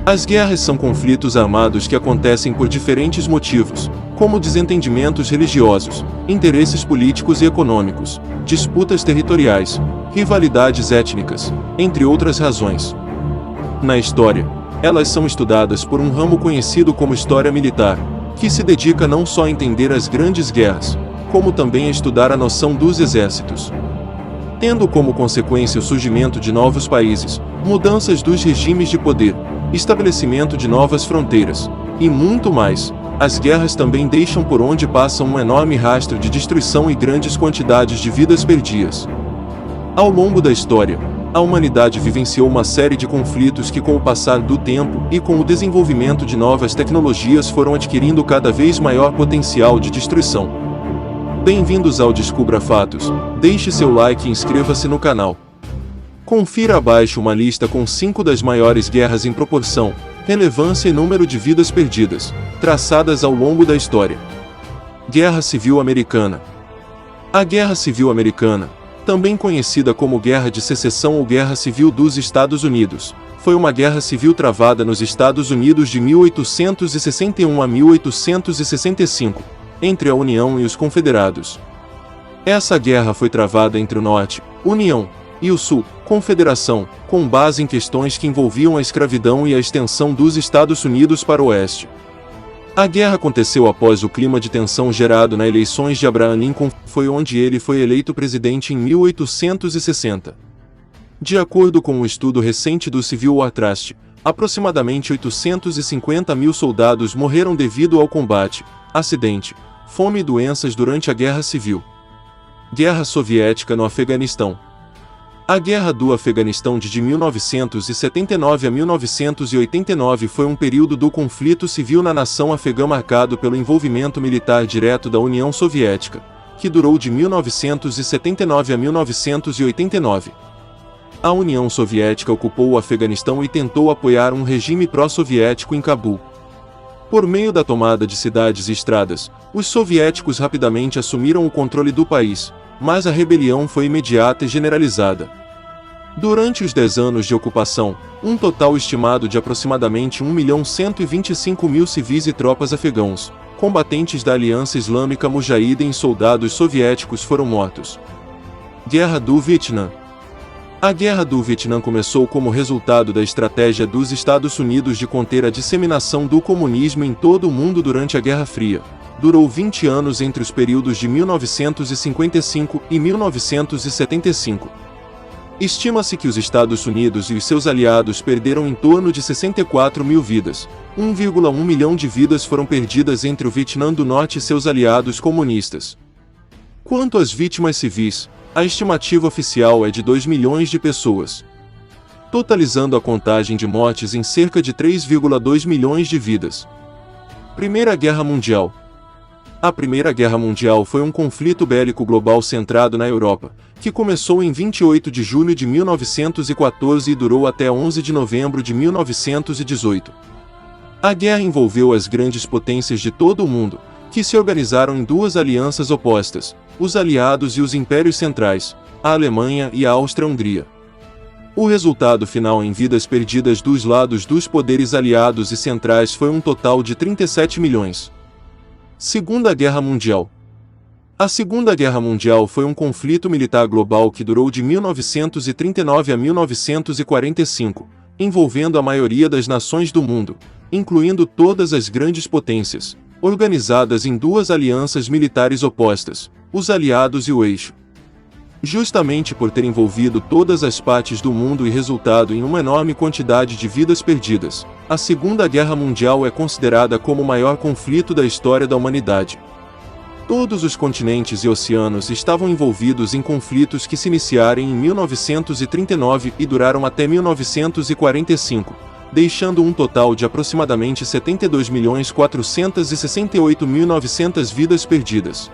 As guerras são conflitos armados que acontecem por diferentes motivos, como desentendimentos religiosos, interesses políticos e econômicos, disputas territoriais, rivalidades étnicas, entre outras razões. Na história, elas são estudadas por um ramo conhecido como história militar, que se dedica não só a entender as grandes guerras, como também a estudar a noção dos exércitos, tendo como consequência o surgimento de novos países, mudanças dos regimes de poder, estabelecimento de novas fronteiras, e muito mais. As guerras também deixam por onde passam um enorme rastro de destruição e grandes quantidades de vidas perdidas. Ao longo da história, a humanidade vivenciou uma série de conflitos que, com o passar do tempo e com o desenvolvimento de novas tecnologias, foram adquirindo cada vez maior potencial de destruição. Bem-vindos ao Descubra Fatos. Deixe seu like e inscreva-se no canal. Confira abaixo uma lista com 5 das maiores guerras em proporção, relevância e número de vidas perdidas, traçadas ao longo da história. Guerra Civil Americana. A Guerra Civil Americana, também conhecida como Guerra de Secessão ou Guerra Civil dos Estados Unidos, foi uma guerra civil travada nos Estados Unidos de 1861 a 1865, entre a União e os Confederados. Essa guerra foi travada entre o Norte, União, e o Sul, Confederação, com base em questões que envolviam a escravidão e a extensão dos Estados Unidos para o Oeste. A guerra aconteceu após o clima de tensão gerado nas eleições de Abraham Lincoln, foi onde ele foi eleito presidente em 1860. De acordo com um estudo recente do Civil War Trust, aproximadamente 850 mil soldados morreram devido ao combate, acidente, fome e doenças durante a Guerra Civil. Guerra Soviética no Afeganistão. A Guerra do Afeganistão de 1979 a 1989 foi um período do conflito civil na nação afegã marcado pelo envolvimento militar direto da União Soviética, que durou de 1979 a 1989. A União Soviética ocupou o Afeganistão e tentou apoiar um regime pró-soviético em Cabul. Por meio da tomada de cidades e estradas, os soviéticos rapidamente assumiram o controle do país, mas a rebelião foi imediata e generalizada. Durante os 10 anos de ocupação, um total estimado de aproximadamente 1.125.000 civis e tropas afegãos, combatentes da Aliança Islâmica Mujahideen e soldados soviéticos foram mortos. Guerra do Vietnã. A Guerra do Vietnã começou como resultado da estratégia dos Estados Unidos de conter a disseminação do comunismo em todo o mundo durante a Guerra Fria. Durou 20 anos entre os períodos de 1955 e 1975. Estima-se que os Estados Unidos e os seus aliados perderam em torno de 64 mil vidas. 1,1 milhão de vidas foram perdidas entre o Vietnã do Norte e seus aliados comunistas. Quanto às vítimas civis, a estimativa oficial é de 2 milhões de pessoas, totalizando a contagem de mortes em cerca de 3,2 milhões de vidas. Primeira Guerra Mundial. A Primeira Guerra Mundial foi um conflito bélico global centrado na Europa, que começou em 28 de julho de 1914 e durou até 11 de novembro de 1918. A guerra envolveu as grandes potências de todo o mundo, que se organizaram em duas alianças opostas, os Aliados e os Impérios Centrais, a Alemanha e a Áustria-Hungria. O resultado final em vidas perdidas dos lados dos poderes aliados e centrais foi um total de 37 milhões. Segunda Guerra Mundial. A Segunda Guerra Mundial foi um conflito militar global que durou de 1939 a 1945, envolvendo a maioria das nações do mundo, incluindo todas as grandes potências, organizadas em duas alianças militares opostas, os Aliados e o Eixo. Justamente por ter envolvido todas as partes do mundo e resultado em uma enorme quantidade de vidas perdidas, a Segunda Guerra Mundial é considerada como o maior conflito da história da humanidade. Todos os continentes e oceanos estavam envolvidos em conflitos que se iniciaram em 1939 e duraram até 1945, deixando um total de aproximadamente 72.468.900 vidas perdidas.